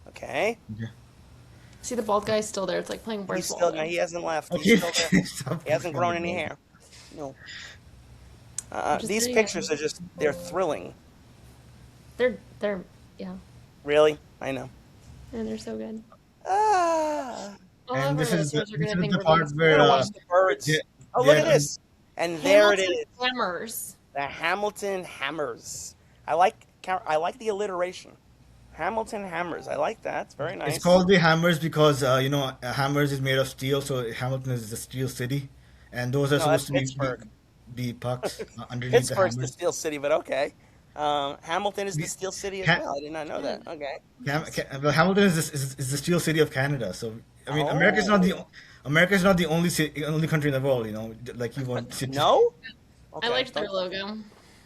Okay. okay. See, the bald guy's still there. It's like playing He's Where's still Waldo? no, he hasn't left. Okay. He's still there. Stop He hasn't focusing on grown the any bald. hair. No. I'm just These saying. pictures are they're thrilling. They're, yeah. Really? I know. And they're so good. Ah. All And of our this is listeners are this going to is think the we're being part I where want to spoiled. watch the birds. they, Oh, they look had at this. And there it Hamilton is. Hammers. The Hamilton Hammers. I like the alliteration. Hamilton Hammers. I like that. It's very it's nice. called the Hammers because Hammers is made of steel, so Hamilton is the steel city, and those are No, that's supposed to be Pittsburgh. the pucks underneath the Pittsburgh's the hammers. steel city, but okay. Hamilton is the The, steel city as ha, well. I did not know that. Okay. well, Hamilton is the steel city of Canada. So I mean, Oh. America is not the only country in the world. Like you want to. No? I Okay. liked their logo.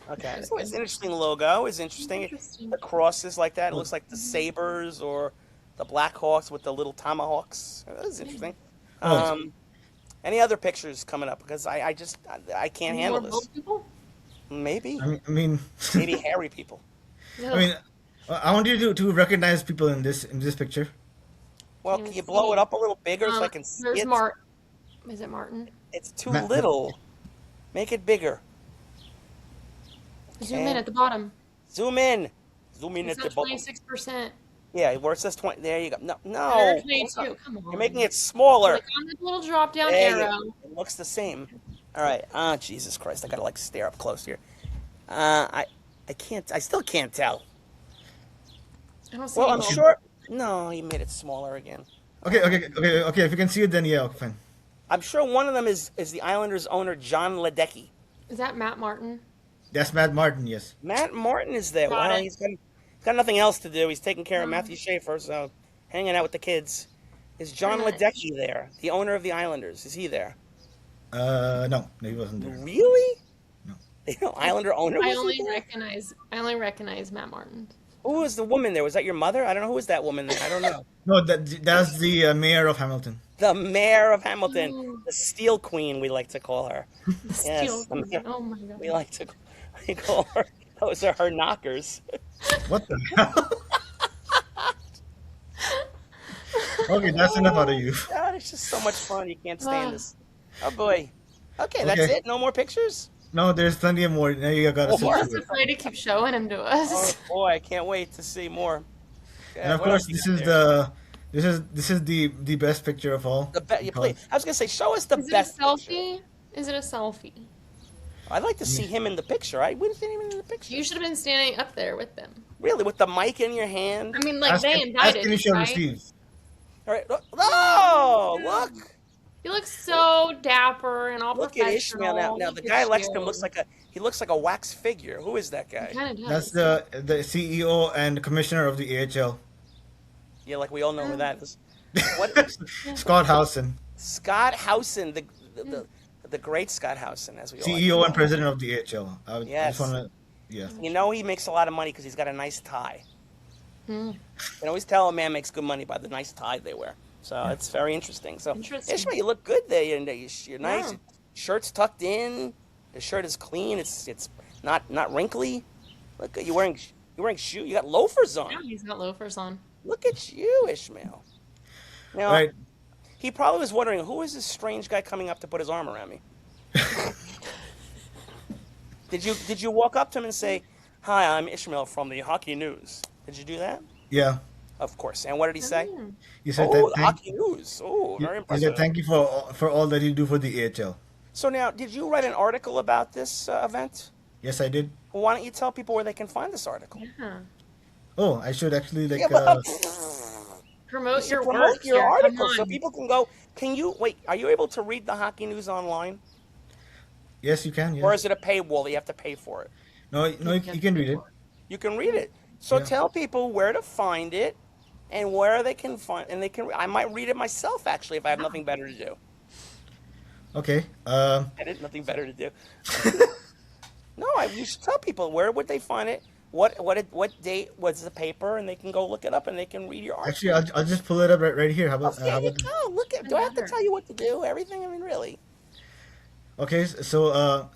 Okay. It was Oh, it's good. an interesting logo. It's interesting. Interesting. The crosses like that. It Well, looks like the Sabres or the Blackhawks with the little tomahawks. That is Yeah. interesting. oh, Um, any other pictures coming up? Because I can't Any handle more this. bald people? Maybe. I mean, Maybe hairy people. I No. mean, I want you to recognize people in this picture. Well, Can't can even you blow it see. up a little bigger so I can see There's it? Mart. Is it Martin? It's too Ma- little. Make it bigger. Zoom in Okay. at the bottom. Zoom in. Zoom in It's at the not bottom. 26%. Yeah, where it says 20. There you go. No, no. 122. Come You're making on. it smaller. Click on the little drop down There you arrow. It looks the same. All right. Jesus Christ. I gotta like stare up close here. I can't. I still can't tell. I don't see Well, any I'm gold. sure. No, you made it smaller again. Okay. If you can see it, then yeah, fine. I'm sure one of them is the Islanders owner John Ledecky. Is that Matt Martin? That's Matt Martin. Yes. Matt Martin is there. Got Well, it. he's got nothing else to do. He's taking care of Oh. Matthew Schaefer, so hanging out with the kids. Is John Nice. Ledecky there, the owner of the Islanders? Is he there? No, he wasn't there. Really? No. The Islander owner I was only there? recognize Matt Martin. Who was the woman there? Was that your mother? I don't know. Who was that woman there? I don't know. No, that's the mayor of Hamilton. The mayor of Hamilton, Oh. the Steel Queen, we like to call her. The Yes, steel. Oh my god. we like to we call her. Those are her knockers. What the hell? Okay, that's enough out of you. God, it's just so much fun. You can't stand Ah. this. Oh boy. Okay, that's Okay. it. No more pictures. No, there's plenty of more. Now you gotta Oh, sit more? I'm through it. afraid to keep showing him to Oh us. boy, I can't wait to see more. And of What else course, you this got is there? the best picture of all. The you because- play. I was gonna say, show us the Is it a best picture. selfie? Is it a selfie? I'd like to see him in the picture. We didn't even in the picture. You should have been standing up there with them. Really, with the mic in your hand. I mean, like they ask invited, Initial right? receives. All right. Oh, look. You look so dapper and all Look at professional. Ishmael now. Now the Look guy at next to him you. looks like a wax figure. Who is that guy? He kind of That's does. the CEO and commissioner of the AHL, Yeah, like we all know who that is. What? Scott Howson, Scott Howson, the great Scott Howson, as we all like to CEO call and him. president of the AHL. I Yes. just wanna, yeah. You know he makes a lot of money because he's got a nice tie. Hmm. You can always tell a man makes good money by the nice tie they wear. So it's very interesting. So Interesting. Ishmael, you look good there. You're nice. Yeah. Shirt's tucked in. The shirt is clean. It's not wrinkly. Look, you're wearing shoes. You got loafers on. Yeah, he's got loafers on. Look at you, Ishmael. Now Right. he probably was wondering who is this strange guy coming up to put his arm around me. Did you walk up to him and say, "Hi, I'm Ishmael from the Hockey News"? Did you do that? Yeah. Of course. And what did he say? Mm. You said Oh, the thank, Hockey News. Oh, very you impressive. said thank you for all that you do for the AHL. So now, did you write an article about this event? Yes, I did. Well, why don't you tell people where they can find this article? Yeah. Oh, I should actually Yeah, but Promote your promote work your here. article Come so on. people can go. Can you wait? Are you able to read the Hockey News online, Yes, you can. or Yes. is it a paywall that you have to pay for it? No, you can read it. You can read it. So Yeah. tell people where to find it and where they can find, and they can. I might read it myself actually if I have nothing better to do. Okay. I had nothing better to do. No, you should tell people where would they find it. What date was the paper, and they can go look it up and they can read your article. Actually, I'll just pull it up right here. How about There how you about? go. Look at. Do I have to tell you what to do? Everything. I mean, really. Okay, the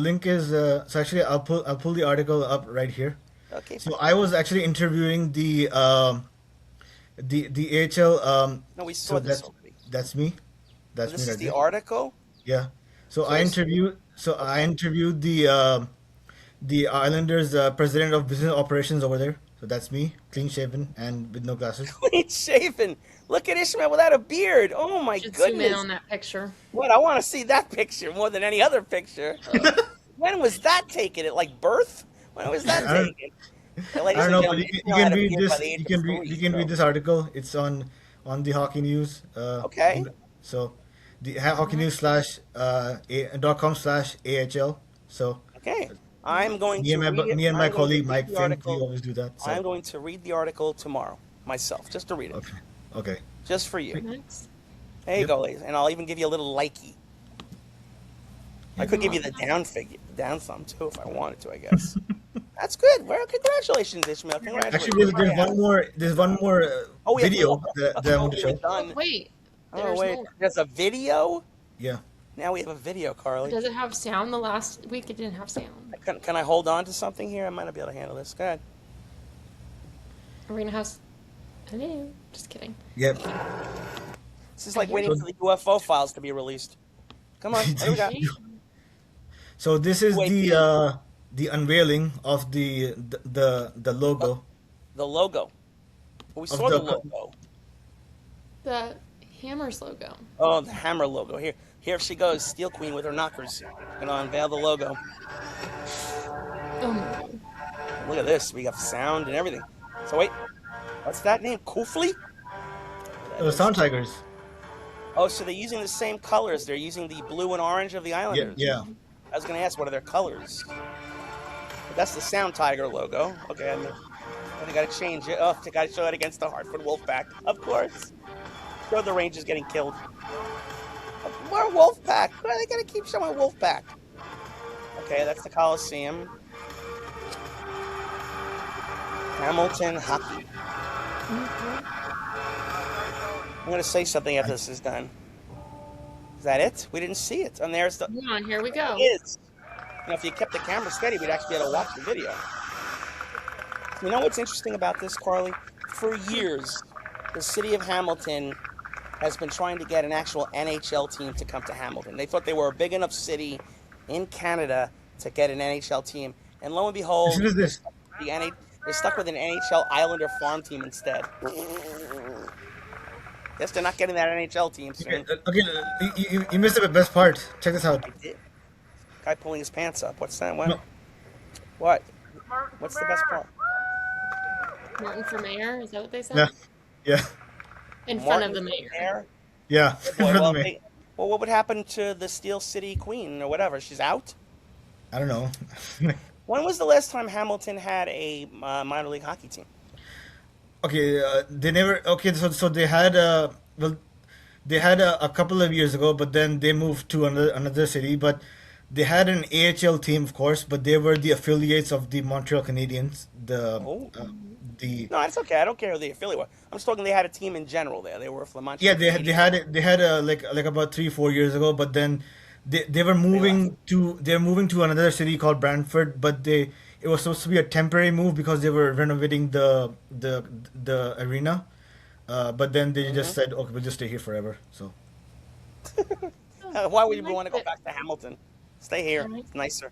link is so actually I'll pull the article up right here. Okay. So I was actually interviewing the AHL. No, we So saw this that's already. that's me. That's This me is right the there. article. Yeah. So So I it's- interviewed. So I interviewed the Islanders president of business operations over there. So that's me, clean shaven and with no glasses. Clean shaven. Look at Ishmael without a beard. Oh my Should zoom in goodness. on that picture. What? I want to see that picture more than any other picture. When was that taken? At like birth? When was that I don't- taken? I don't know, but you Ishmael can had a read beard this. by the age You of can three, read. You can read so- this article. It's on the Hockey News. Okay. So the Hockey News .com/AHL. So Okay. I'm going me to and my read it. me and my I'm going to colleague read Mike the Fink, we article. always do that. I'm So going to read the article tomorrow myself, just to read it, okay, okay. just for you. Next. There you Yep. go, ladies, and I'll even give you a little likey. I could give you the down thumb too, if I wanted to. I guess. That's good. Well, congratulations, Ishmael. Congratulations. Actually, there's one more. There's one more Oh, we have video more. that I want to We're show. done. Wait. Oh There's wait, more. there's a video. Yeah. Now we have a video, Carly. Does it have sound? The last week it didn't have sound. Can I hold on to something here? I might not be able to handle this. Go ahead. Are we gonna have? Hello. Just kidding. Yep. This is like waiting for the UFO files to be released. Come on, what do we got? So this is Wait, the the unveiling of the Oh, logo the logo. We of saw the the logo. The Hammers logo. Oh, the hammer logo. Here she goes, Steel Queen with her knockers. Gonna unveil the logo. Oh my god. Look at this. We got sound and everything. So wait, what's that name? Kufli? That is. Sound Tigers. Oh, so they're using the same colors. They're using the blue and orange of the Yeah, Islanders. yeah. I was gonna ask what are their colors. But that's the Sound Tiger logo. Okay, I gotta change it. Oh, I gotta show it against the Hartford Wolfpack, of course. Show the Rangers getting killed. More Wolfpack. Why are they gonna keep showing Wolfpack? Okay, that's the Coliseum. Hamilton hockey. I'm gonna say something after this is done. Is that it? We didn't see it. And there's the. Come on, here we go. It is. If you kept the camera steady, we'd actually be able to watch the video. You know what's interesting about this, Carly? For years, the city of Hamilton has been trying to get an actual NHL team to come to Hamilton. They thought they were a big enough city in Canada to get an NHL team. And lo and behold, Listen to this. they're stuck with an NHL Islander farm team instead. Guess they're not getting that NHL team soon. Okay, you missed the best part. Check this out. I did. Guy pulling his pants up. What's that? What? No. What? What's the best part? Martin for mayor, is that what they said? Yeah, yeah, In front of Martin the mayor. there? yeah. Boy, well, Me. well, what would happen to the Steel City Queen or whatever? She's out? I don't know. When was the last time Hamilton had a minor league hockey team? Okay, they never. Okay, so they had well, they had a couple of years ago, but then they moved to another city. But they had an AHL team, of course, but they were the affiliates of the Montreal Canadiens. Oh. The No, it's okay. I don't care who the affiliate was. I'm just talking they had a team in general there. They were from Montreal. Yeah, they had like about 3-4 years ago, but then they were moving to another city called Brantford, but it was supposed to be a temporary move because they were renovating the arena, but then they just said, okay, we'll just stay here forever. So Why would I you like want to go it. back to Hamilton? Stay here. I like It's nicer.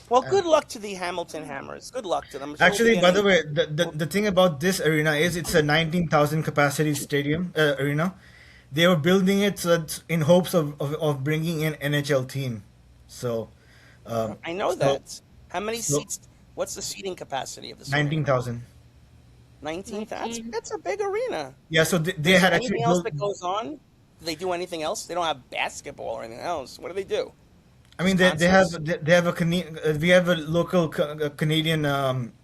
Well, good luck to the Hamilton Hammers. Good luck to them. I'm sure we'll be actually, by the getting- way, the thing about this arena is it's a 19,000 capacity stadium arena. They were building it so that in hopes of bringing in NHL team. So I know so that. How many so seats? What's the seating capacity of this arena? 19,000. 19,000? That's a big arena. Yeah, so they Is there had actually anything else built. that goes on? Do they do anything else? They don't have basketball or anything else. What do they do? I mean, Just they have concerts? they have we have a local Canadian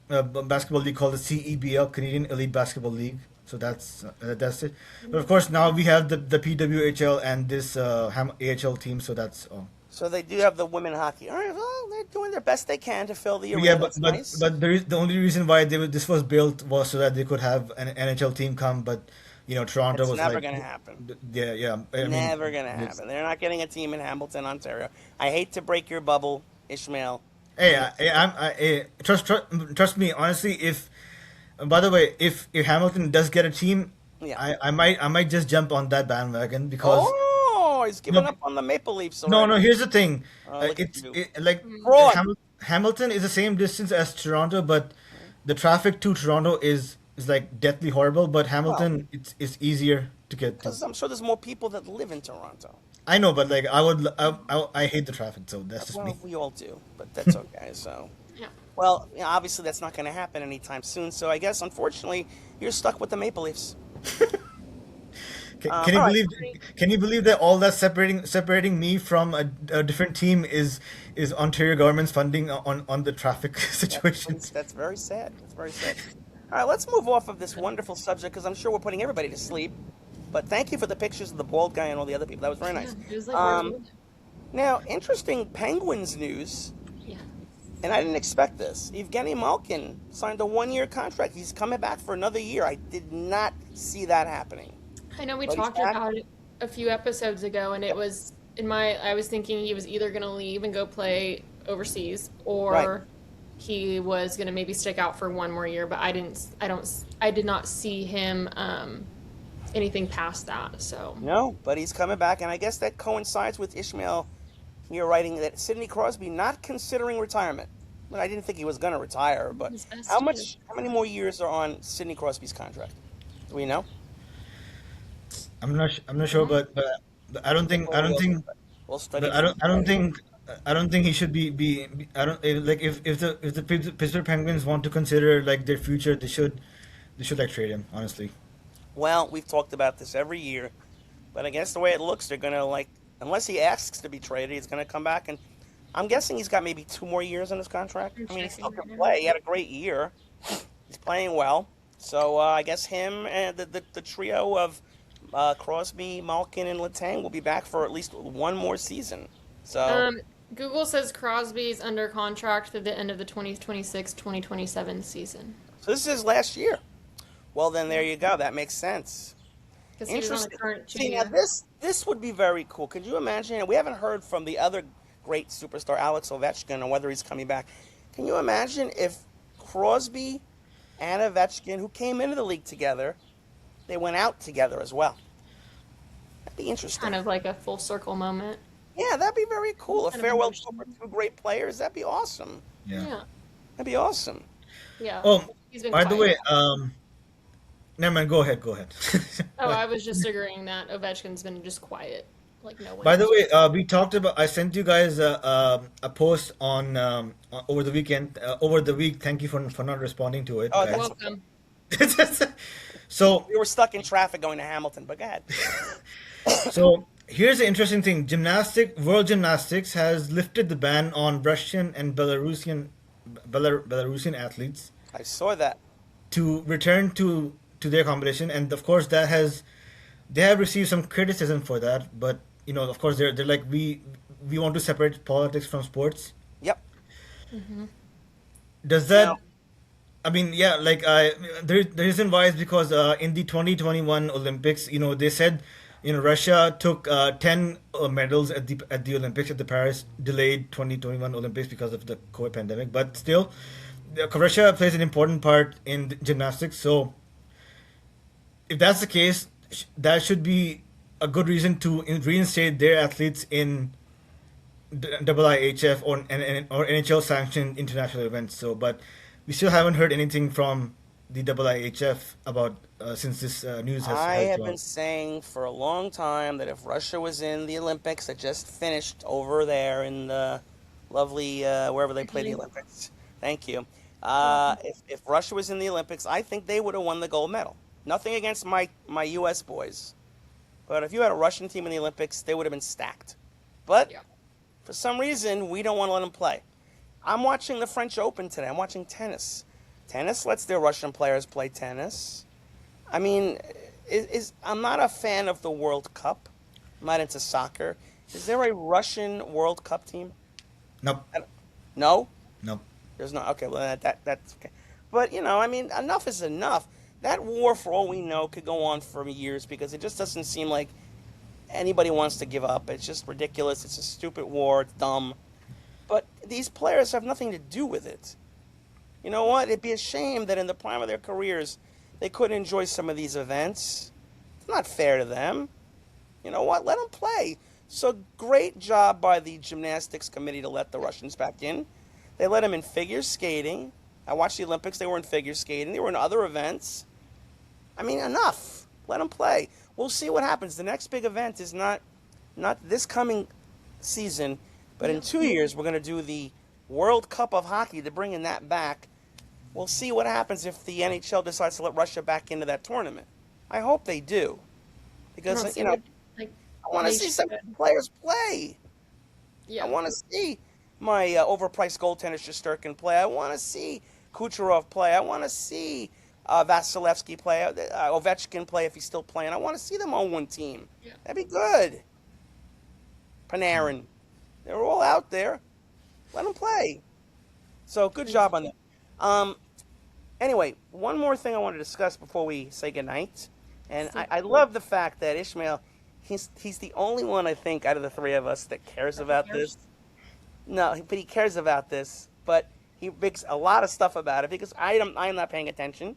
basketball league called the CEBL, Canadian Elite Basketball League. So that's it. But of course, now we have the PWHL and this AHL team. So that's all. So they do have the women hockey. All right, well, they're doing their best they can to fill the Yeah, arena. That's nice. the only reason why this was built was so that they could have an NHL team come. But Toronto It's was never like, going to happen. yeah. I mean, Never going to it's, happen. They're not getting a team in Hamilton, Ontario. I hate to break your bubble, Ishmael. hey, trust me. Honestly, if by the way, if Hamilton does get a team, Yeah. I might just jump on that bandwagon because Oh, he's giving no, up on the Maple Leafs no, already. here's the thing. Look at you. Like Fraud. Hamilton is the same distance as Toronto, but the traffic to Toronto is like deathly horrible. But Well, Hamilton, it's easier to get to. because I'm sure there's more people that live in Toronto. I know, but like I hate the traffic, so that's just me. Well, we all do, but that's okay. So, Yeah. well, obviously that's not going to happen anytime soon. So I guess, unfortunately, you're stuck with the Maple Leafs. Can, All can you right. believe? Can you believe that all that separating me from a different team is Ontario government's funding on the traffic situation? That's very sad. That's very sad. All right, let's move off of this wonderful subject because I'm sure we're putting everybody to sleep. But thank you for the pictures of the bald guy and all the other people. That was very Yeah. nice. It was like Um, now, interesting Penguins news, yeah. and I didn't expect this. Evgeny Malkin signed a 1-year contract. He's coming back for another year. I did not see that happening. I know we But he's talked back. about it a few episodes ago, and it was I was thinking he was either going to leave and go play overseas, or Right. he was going to maybe stick out for one more year. But I did not see him anything past that. So No, but he's coming back, and I guess that coincides with Ishmael. You're writing that Sidney Crosby not considering retirement. Well, I didn't think he was going to retire, but His best how years. much? How many more years are on Sidney Crosby's contract? Do we know? I'm not sure, Mhm. but I don't think I Well, don't think we'll study but for you. I don't think he should I don't like if the Pittsburgh Penguins want to consider like their future, they should like trade him, honestly. Well, we've talked about this every year, but I guess the way it looks, they're going to like, unless he asks to be traded, he's going to come back, and I'm guessing he's got maybe 2 more years on his contract. I'm I mean, he still checking can right now. play. He had a great year. He's playing well. So I guess him and the trio of Crosby, Malkin, and Letang will be back for at least one more season. So, Um, Google says Crosby's under contract through the end of the 2026-2027 season. so this is last year. Well, then there you go. That makes sense. Because he was on a Interesting. current See, now 2 year. this would be very cool. Could you imagine? We haven't heard from the other great superstar, Alex Ovechkin, on whether he's coming back. Can you imagine if Crosby and Ovechkin, who came into the league together, they went out together as well? That'd be interesting. Kind of like a full circle moment. Yeah, that'd be very cool. A Kind of farewell tour for emotional. two great players. That'd be awesome. Yeah. Yeah. That'd be awesome. Yeah. Oh, He's been by the quiet. way, never mind. Go ahead. Oh, I was just agreeing that Ovechkin's been just quiet. Like no By the one's. way, we talked about. I sent you guys a post over the weekend, over the week. Thank you for not responding to it, Oh, You're that's guys. okay. welcome. So We were stuck in traffic going to Hamilton, but go ahead. so here's the interesting thing. World Gymnastics has lifted the ban on Russian and Belarusian athletes I saw that. to return to their competition, and of course they have received some criticism for that. But of course, they're like we want to separate politics from sports. Yep. Does Now, that? I mean, yeah, the reason why is because in the 2021 Olympics, they said, Russia took 10 medals at the Olympics, at the Paris delayed 2021 Olympics because of the COVID pandemic. But still, Russia plays an important part in gymnastics. So if that's the case, that should be a good reason to reinstate their athletes in IIHF or NHL sanctioned international events. So, but we still haven't heard anything from the IIHF about since this news I has have been dropped. saying for a long time that if Russia was in the Olympics that just finished over there in the lovely wherever they play the Italy. Olympics, thank you. You're welcome. If Russia was in the Olympics, I think they would have won the gold medal. Nothing against my U.S. boys, but if you had a Russian team in the Olympics, they would have been stacked. But Yeah. for some reason, we don't want to let them play. I'm watching the French Open today. I'm watching tennis. Tennis lets their Russian players play tennis. I mean, I'm not a fan of the World Cup. I'm not into soccer. Is there a Russian World Cup team? Nope, No, nope. there's not. Okay, well that's okay. But I mean, enough is enough. That war, for all we know, could go on for years because it just doesn't seem like anybody wants to give up. It's just ridiculous. It's a stupid war. It's dumb. But these players have nothing to do with it. You know what? It'd be a shame that in the prime of their careers, they couldn't enjoy some of these events. It's not fair to them. You know what? Let them play. So great job by the gymnastics committee to let the Russians back in. They let them in figure skating. I watched the Olympics. They were in figure skating. They were in other events. I mean, enough. Let them play. We'll see what happens. The next big event is not this coming season, but in Yeah. 2 years we're going to do the World Cup of Hockey. They're bringing that back. We'll see what happens if the NHL decides to let Russia back into that tournament. I hope they do, I don't because see what like I want to they see should. some players play. I Yeah. want to see my overpriced goaltender Shesterkin play. I want to see Kucherov play. I want to see Vasilevsky play. Ovechkin play if he's still playing. I want to see them on one team. Yeah. That'd be good. Panarin, they're all out there. Let them play. So good job on that. Um, Anyway, one more thing I want to discuss before we say goodnight. And I love the fact that Ishmael, he's the only one, I think, out of the three of us that cares That he about cares. this. No, but he cares about this. But he makes a lot of stuff about it because I'm not paying attention.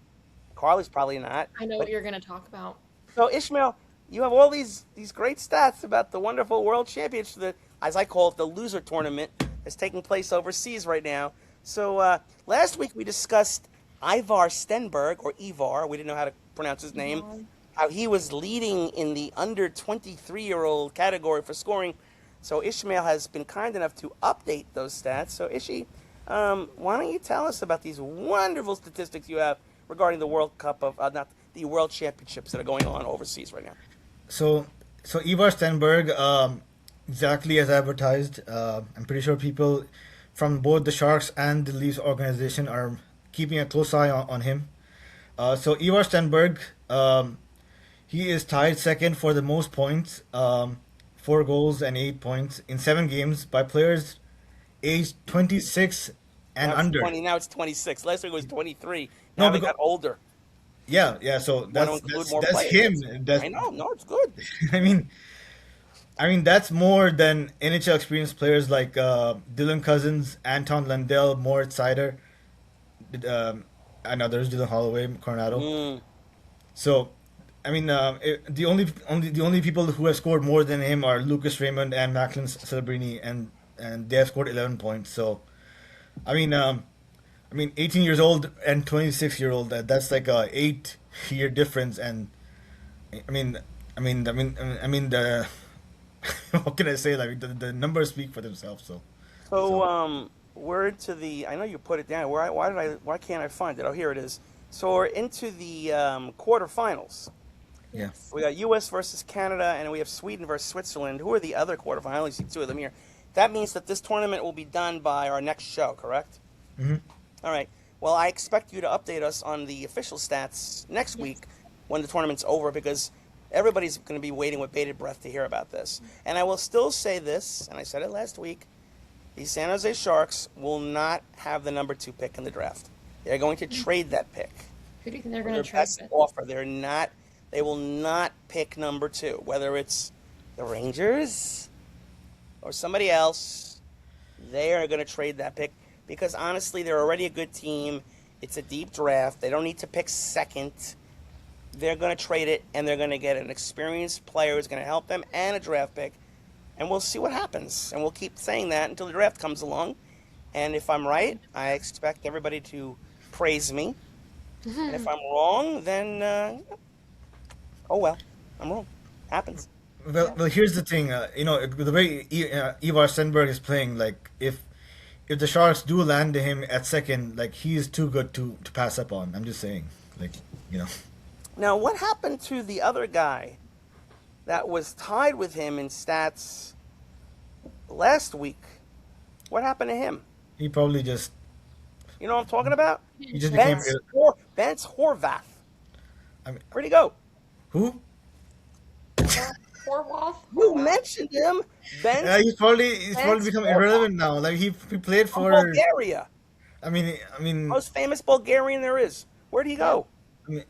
Carly's probably not. I know But what you're gonna talk about. so Ishmael, you have all these great stats about the wonderful World Championship, as I call it, the loser tournament that's taking place overseas right now. So last week we discussed Ivar Stenberg, or Ivar, we didn't know how to pronounce his name, how he was leading in the under 23-year-old category for scoring. So Ishmael has been kind enough to update those stats. So Ishi, why don't you tell us about these wonderful statistics you have regarding the World Cup of, not the World Championships that are going on overseas right now? So, so Ivar Stenberg, exactly as advertised. I'm pretty sure people from both the Sharks and the Leafs organization are keeping a close eye on him. So Ivar Stenberg, he is tied second for the most points, 4 goals and 8 points in 7 games by players aged 26 and Now it's under. 20. Now it's 26. Last week it was 23. No, Now they because got older. yeah. So Want to that's include that's more that's him. players. That's I know. No, it's good. I mean, that's more than NHL experienced players like Dylan Cousins, Anton Lundell, Moritz Seider, and others, Dylan Holloway, Coronado. Mm. So, I mean, the only people who have scored more than him are Lucas Raymond and Macklin Celebrini, and they have scored 11 points. So, I mean, 18 years old and 26-year-old. That's like a 8-year difference, and I mean, the what can I say? Like the numbers speak for themselves. So, So we're into the. I know you put it down. Why can't I find it? Oh, here it is. So we're into the quarterfinals. yeah. We got U.S. versus Canada, and we have Sweden versus Switzerland. Who are the other quarterfinals? I only see two of them here. That means that this tournament will be done by our next show, correct? hmm All right. Well, I expect you to update us on the official stats next Yes. week when the tournament's over, because everybody's going to be waiting with bated breath to hear about this. And I will still say this, and I said it last week: the San Jose Sharks will not have the number 2 pick in the draft. They're going to trade that pick Who do you think they're for going their to trade best with? offer. They will not pick number 2, whether it's the Rangers or somebody else. They are going to trade that pick because honestly, they're already a good team. It's a deep draft. They don't need to pick second. They're going to trade it, and they're going to get an experienced player who's going to help them and a draft pick. And we'll see what happens. And we'll keep saying that until the draft comes along. And if I'm right, I expect everybody to praise me. And if I'm wrong, then, oh well, I'm wrong. Happens. Well, here's the thing. The way Ivar Stenberg is playing, like if the Sharks do land him at second, like he is too good to pass up on. I'm just saying, like you know. Now, what happened to the other guy that was tied with him in stats last week? What happened to him? He probably just You know what I'm talking about? he just became Bence Horvath. I mean, Where'd he go? who? Horwath? Who mentioned him? Bence He's probably become Horvath irrelevant now. Like he played from for. Bulgaria. I mean, Most famous Bulgarian there is. Where'd he go?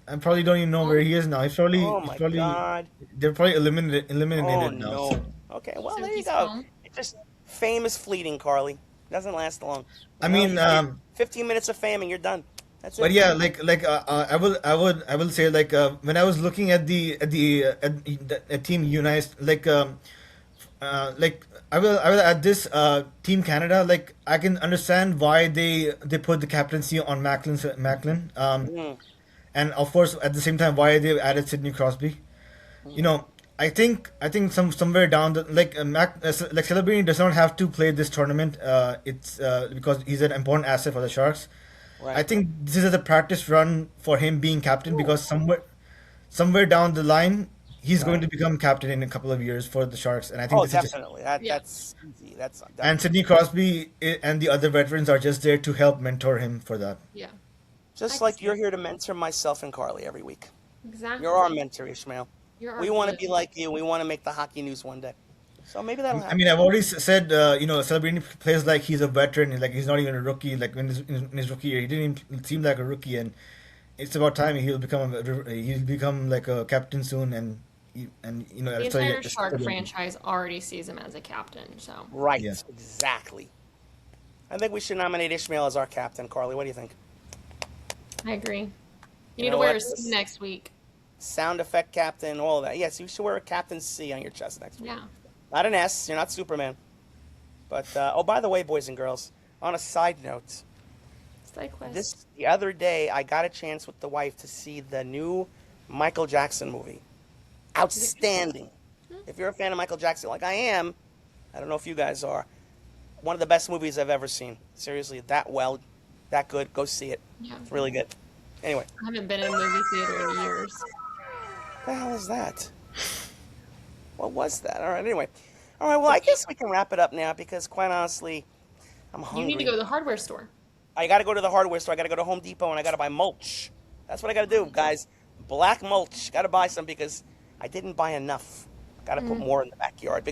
I probably don't even know where he is now. Oh my God. They're probably eliminated Oh now. no. So, Okay, well So there you he's go. home? It's just fame is fleeting, Carly. Doesn't last long. I You know, mean, you get 15 minutes of fame and you're done. That's but it. yeah, I will say like when I was looking at at Team United, like I will at this Team Canada, like I can understand why they put the captaincy on Macklin, Mm, and of course at the same time why they added Sidney Crosby. You know, I think somewhere down the like Celebrini does not have to play this tournament. It's because he's an important asset for the Sharks. I right. think this is a practice run for him being captain because somewhere down the line he's going Right. to become captain in a couple of years for the Sharks, and I think Oh, this is just definitely. Yeah. That's easy. That's and definitely Sidney Crosby and the other veterans are just there to help mentor him for that. Yeah. I just can like see you're it. here to mentor myself and Carly every week. Exactly. You're our mentor, Ishmael. You're our We want to glue. be like you. We want to make the hockey news one day. So maybe that'll I mean, happen. I've already said, Celebrini plays like he's a veteran, like he's not even a rookie. Like in his rookie year, he didn't even seem like a rookie, and it's about time he'll become like a captain soon, and The that's why entire Shark franchise already sees him as a captain, so Right. yeah. Exactly. I think we should nominate Ishmael as our captain, Carly. What do you think? I agree. You You need know to wear what? a suit next week. Sound effect captain, all of that. Yes, you should wear a Captain C on your chest next week. Yeah. Not an S. You're not Superman. But, oh, by the way, boys and girls, on a side note, Side quest. The other day, I got a chance with the wife to see the new Michael Jackson movie. Is it Outstanding. If you're a fan of Michael Jackson, like I am, I don't know if you guys are, one of the best movies I've ever seen. Seriously, that good. Go see it. Yeah. It's really good. Anyway, I haven't been in a movie theater in years. what the hell is that? What was that? All right, anyway. All right, well, I guess we can wrap it up now because, quite honestly, I'm You hungry. need to go to the hardware store. I got to go to the hardware store. I got to go to Home Depot, and I got to buy mulch. That's what I got to do, guys. Black mulch. Got to buy some because I didn't buy enough. Got to put more in the backyard.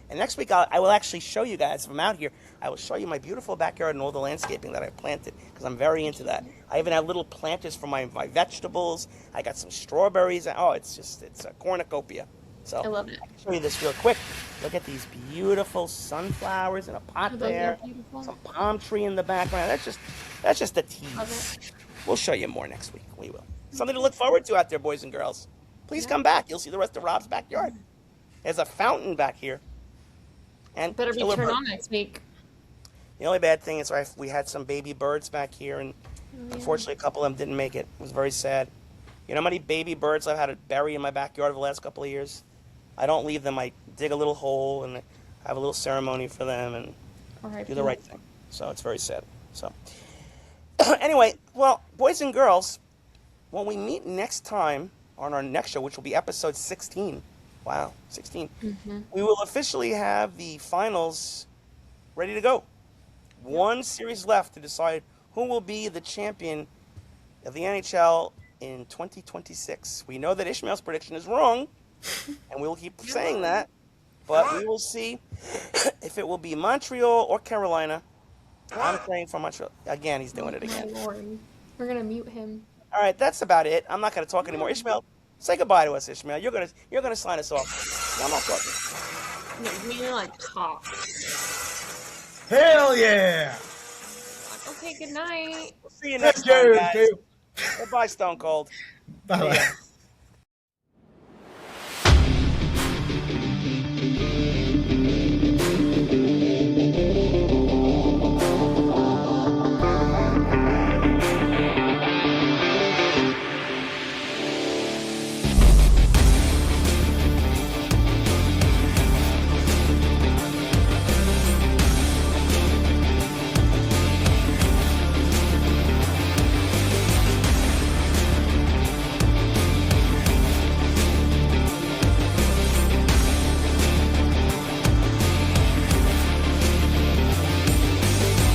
And next week, I will actually show you guys, if I'm out here, I will show you my beautiful backyard and all the landscaping that I planted because I'm very into that. I even have little planters for my vegetables. I got some strawberries. Oh, it's a cornucopia. So I love it. I can show you this real quick. Look at these beautiful sunflowers in a pot Those are there. beautiful. Some palm tree in the background. That's just a tease. Love it. We'll show you more next week. We will. Something to look forward to out there, boys and girls. Please come back. You'll see the rest of Rob's backyard. There's a fountain back here. And Better be killer turned bird. on next week. The only bad thing is we had some baby birds back here, and unfortunately a couple of them didn't make it. It was very sad. You know how many baby birds I've had to bury in my backyard over the last couple of years? I don't leave them. I dig a little hole and have a little ceremony for them and do the right thing. So it's very sad. So anyway, well, boys and girls, when we meet next time on our next show, which will be episode 16, wow, 16, we will officially have the finals ready to go. One series left to decide who will be the champion of the NHL in 2026. We know that Ishmael's prediction is wrong, and we'll keep saying that, but we will see if it will be Montreal or Carolina. I'm saying for Montreal. Again, he's doing it again. My Lord. We're gonna mute him. All right, that's about it. I'm not going to talk anymore. Ishmael, say goodbye to us, Ishmael. You're gonna sign us off. I'm not talking. No, we need to like talk. Hell yeah! Okay, good night. We'll see you next time, guys. Cheers. Goodbye, Stone Cold. Bye. See ya.